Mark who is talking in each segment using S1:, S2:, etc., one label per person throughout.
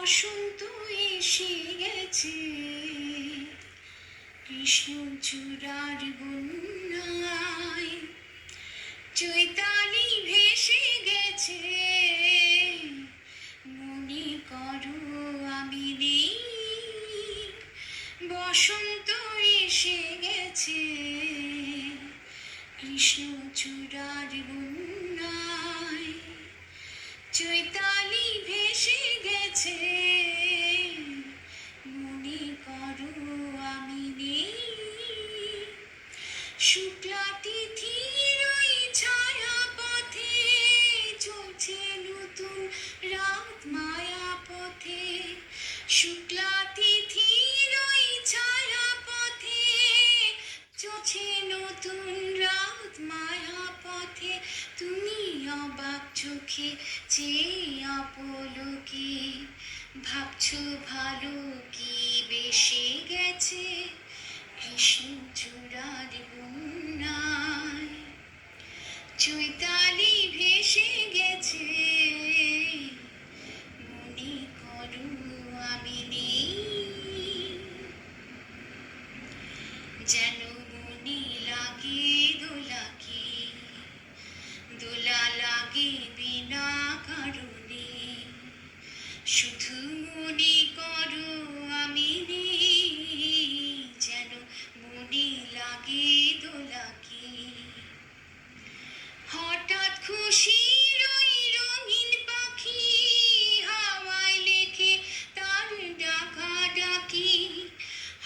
S1: বসন্ত এসে গেছে, কৃষ্ণচূড়ার বন্যায় চৈতালি ভেসে গেছে। মনে করো আমি নেই, বসন্ত এসে গেছে, কৃষ্ণচূড়ার বন্যায় চৈতালি ভেসে গেছে। মনে করো আমি নেই, শুক্লা তিথির ওই ছায়া পথে চলছে নতুন রাত মায়া পথে। শুক্লা তিথির ওই ছায়া পথে চলছে নতুন রাত মায়া পথে। তুমি অবাক চোখে চেয়ে অপলকে ভাবছো ভালো কি বেশে গেছে, কৃষ্ণচূড়ার বন্যায় চৈতালি ভেসে গেছে। মনে করো আমি নেই, যেন মনে লাগে দোলাকে, দোলা লাগে বিনা কারণে। শুধু মনে করো আমি নেই, যেন মনে লাগে দোলাকে। হঠাৎ খুশির ওই রঙিন পাখি হাওয়ায় লেখে তার ডাকা ডাকি।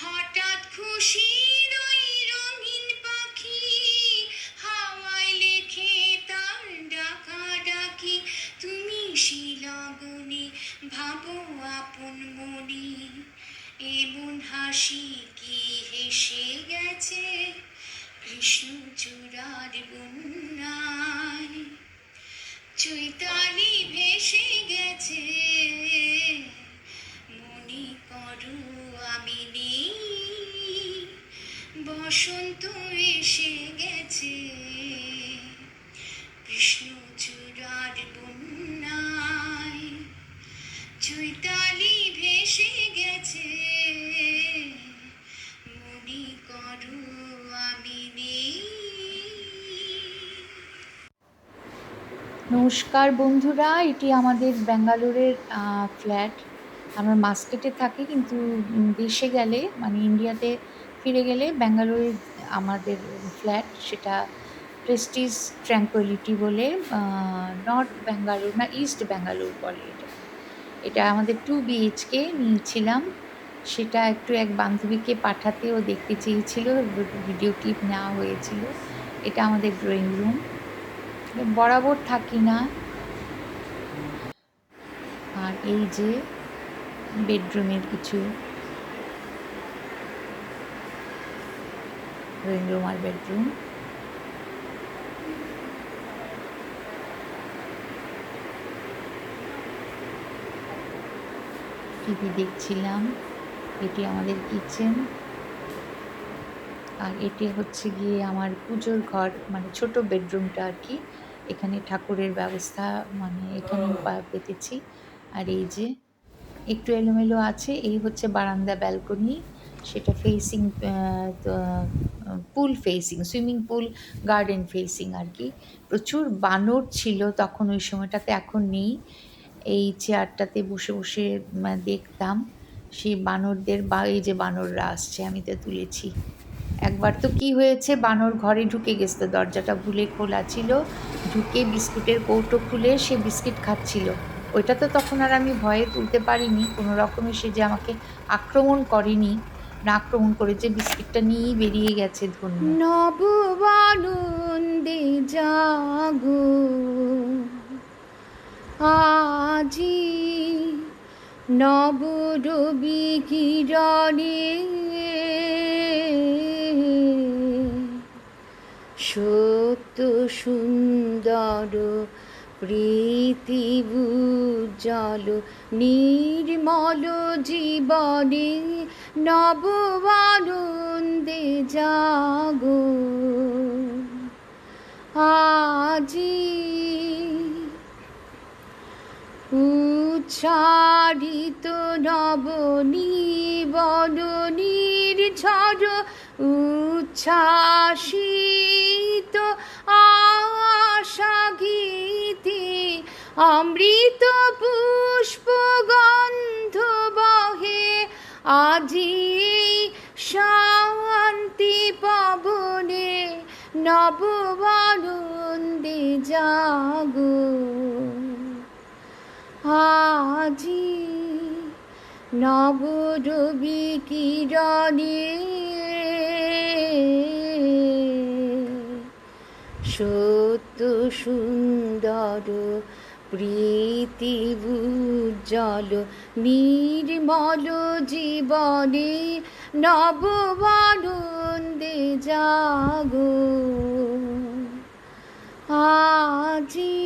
S1: হঠাৎ খুশির ওই রঙিন পাখি হাওয়ায় লেখে তার ডাকা ডাকি। তুমি শিলগনে ভাবো আপন মনে, এমন হাসি কি হেসে গেছে, কৃষ্ণচূড়ার বন্যায় চৈতালি ভেসে গেছে। মনে করো আমি নেই, বসন্ত এসে গেছে, কৃষ্ণচূড়ার বন্যায় চৈতালি ভেসে গেছে। মনে করো আমি নেই।
S2: নমস্কার বন্ধুরা, এটি আমাদের ব্যাঙ্গালোরের ফ্ল্যাট। আমরা মাস্কেটে থাকি, কিন্তু দেশে গেলে মানে ইন্ডিয়াতে ফিরে গেলে ব্যাঙ্গালোরের আমাদের ফ্ল্যাট, সেটা প্রেস্টিজ ট্র্যাঙ্কুইলিটি বলে, নর্থ ব্যাঙ্গালোর না ইস্ট ব্যাঙ্গালোর বলে। এটা আমাদের 2 BHK নিয়েছিলাম। সেটা একটু এক বান্ধবীকে পাঠাতেও দেখতে চেয়েছিল, ভিডিও ক্লিপ নেওয়া হয়েছিল। এটা আমাদের ড্রয়িং রুম, বরাবর থাকি না। আর এই যে বেডরুমের কিছু ড্রয়িং রুম আর বেডরুম। টিভি দেখছিলাম। এটি আমাদের কিচেন, আর এটি হচ্ছে গিয়ে আমার পুজোর ঘর, মানে ছোট বেডরুমটা আর কি। এখানে ঠাকুরের ব্যবস্থা মানে এখানে পেতেছি। আর এই যে একটু এলোমেলো আছে, এই হচ্ছে বারান্দা ব্যালকনি, সেটা facing pool facing, swimming pool garden facing আর কি। প্রচুর বানর ছিল তখন ওই সময়টাতে, এখন নেই। এই চেয়ারটাতে বসে বসে দেখতাম সেই বানরদের, বা এই যে বানররা আসছে, আমি তো তুলেছি। একবার তো কি হয়েছে, বানর ঘরে ঢুকে গেছে, দরজাটা ভুলে খোলা ছিল, ঢুকে বিস্কুটের কৌটো খুলে সে বিস্কিট খাচ্ছিল। ওইটা তো তখন আর আমি ভয়ে তুলতে পারিনি, কোনো রকমে সে যে আমাকে আক্রমণ করেনি, না আক্রমণ করে যে বিস্কিটটা নিয়েই বেরিয়ে গেছে। ধন্য।
S1: নববানন্দে জাগো আজি, নবরবি কিরণে সত্য সুন্দর প্রীতি উজ্জ্বল নির্মল জীবনে, নববানন্দে জাগো আজি। উচ্ছ্বাস উচ্চারিত নবনীবন নির্ঝর উচ্ছ্বাসিত আশা গীতি অমৃত পুষ্প গন্ধ বহে আজি শান্তি পবনে নব আনন্দে জাগো আজি নব রবি কিরণে সত্য সুন্দর প্রীতি উজ্জ্বল নির্মল জীবনে নব আনন্দে জাগো আজি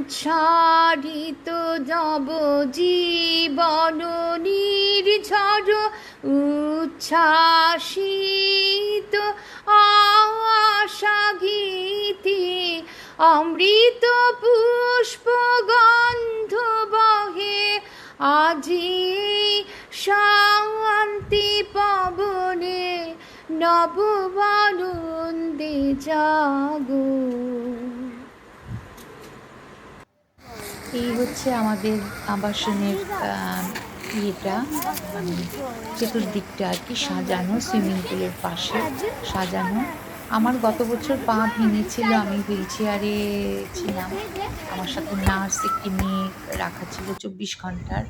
S1: উচ্ছ্বারিত নব জীবন নির্ঝর উচ্ছ্বাসিত আশা গীতি অমৃত পুষ্প গন্ধ বহে আজি শান্তি পবনে নব আনন্দে জাগো।
S2: এই হচ্ছে আমাদের আবাসনের ইয়েটা, মানে চতুর্দিকটা আর কি সাজানো, সুইমিং পুলের পাশে সাজানো। আমার গত বছর পা ভেঙেছিল, আমি হুইল চেয়ারে ছিলাম, আমার সাথে নার্স একটি মেয়ে রাখা ছিল 24 ঘন্টার।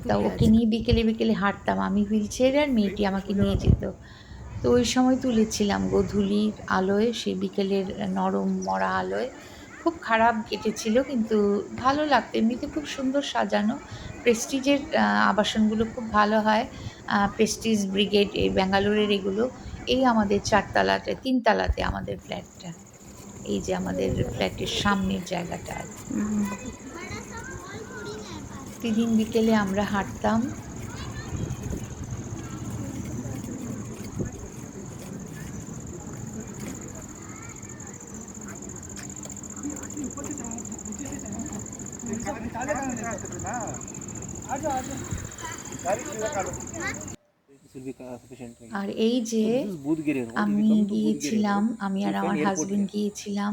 S2: তা ওকে নিয়ে বিকেলে বিকেলে হাঁটতাম, আমি হুইল চেয়ারে আর মেয়েটি আমাকে নিয়ে যেত। তো ওই সময় তুলেছিলাম গোধূলির আলোয়, সেই বিকেলের নরম মরা আলোয়। খুব খারাপ কেটেছিল কিন্তু ভালো লাগতো, এমনিতে খুব সুন্দর সাজানো। প্রেস্টিজের আবাসনগুলো খুব ভালো হয়, প্রেস্টিজ ব্রিগেড এই ব্যাঙ্গালোরের এগুলো। এই আমাদের 4 তলাতে 3 তলাতে আমাদের ফ্ল্যাটটা, এই যে আমাদের ফ্ল্যাটের সামনের জায়গাটা আর কি। প্রতিদিন বিকেলে আমরা হাঁটতাম। আর এই যে আমি গিয়েছিলাম, আমি আর আমার হাজবেন্ড গিয়েছিলাম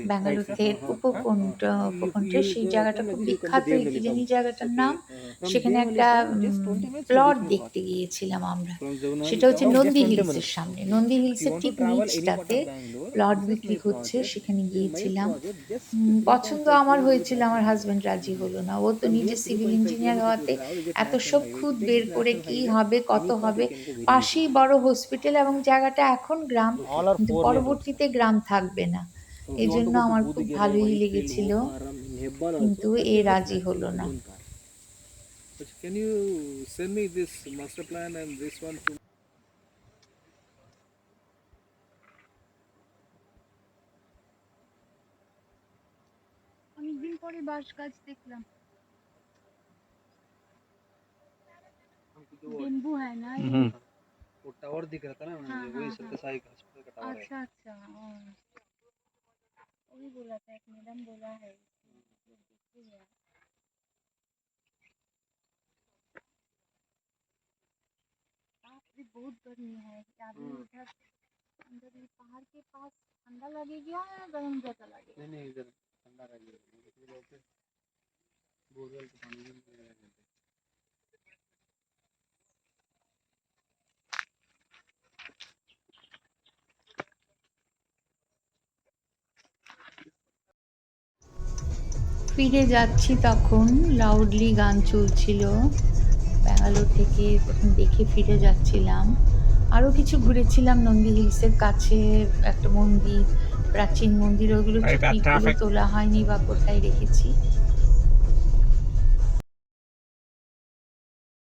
S2: ব্যাঙ্গালোরের উপকণ্ঠে। সেই জায়গাটা খুব বিখ্যাত, কি জানি জায়গাটার নাম। সেখানে একটা প্লট দেখতে গিয়েছিলাম আমরা, সেটা হচ্ছে নন্দী হিলসের সামনে। নন্দী হিলসের ঠিক নিচটাতে প্লট বিক্রি হচ্ছে, সেখানে গিয়েছিলাম। পছন্দ আমার হয়েছিল, আমার হাজবেন্ড রাজি হলো না। ও তো নিজে সিভিল ইঞ্জিনিয়ার হওয়াতে এত সব খুদ বের করে কি হবে কত হবে। পাশেই বড় হসপিটাল এবং জায়গাটা এখন গ্রাম, কিন্তু পরবর্তীতে গ্রাম থাকবে না। এই জন্য আমার খুব ভালোই লেগেছিল, কিন্তু এ রাজি হলো না।
S1: অনেকদিন পরে বাঁশ গাছ দেখলাম। बेम्बू है ना ये?
S3: वो टावर दिख रहा था ना,
S1: हाँ,
S3: वही
S1: हाँ,
S3: सत्यसाई हॉस्पिटल का टावर है।
S1: अच्छा अच्छा, वही बोला था, एक मैडम बोला है बहुत गर्मी है। अभी इधर अंदर ये पहाड़ के पास ठंडा लगेगा या गर्म ज्यादा लगेगा?
S3: नहीं इधर ठंडा लगेगा, बोरवेल का पानी भी
S2: ফিরে যাচ্ছি তখন লাউডলি গান চলছিল ব্যাঙ্গালোর থেকে, তখন দেখে ফিরে যাচ্ছিলাম। আরও কিছু ঘুরেছিলাম নন্দী হিলসের কাছে একটা মন্দির, প্রাচীন মন্দির, ওগুলো ঠিকগুলো তোলা হয়নি বা কোথায় রেখেছি।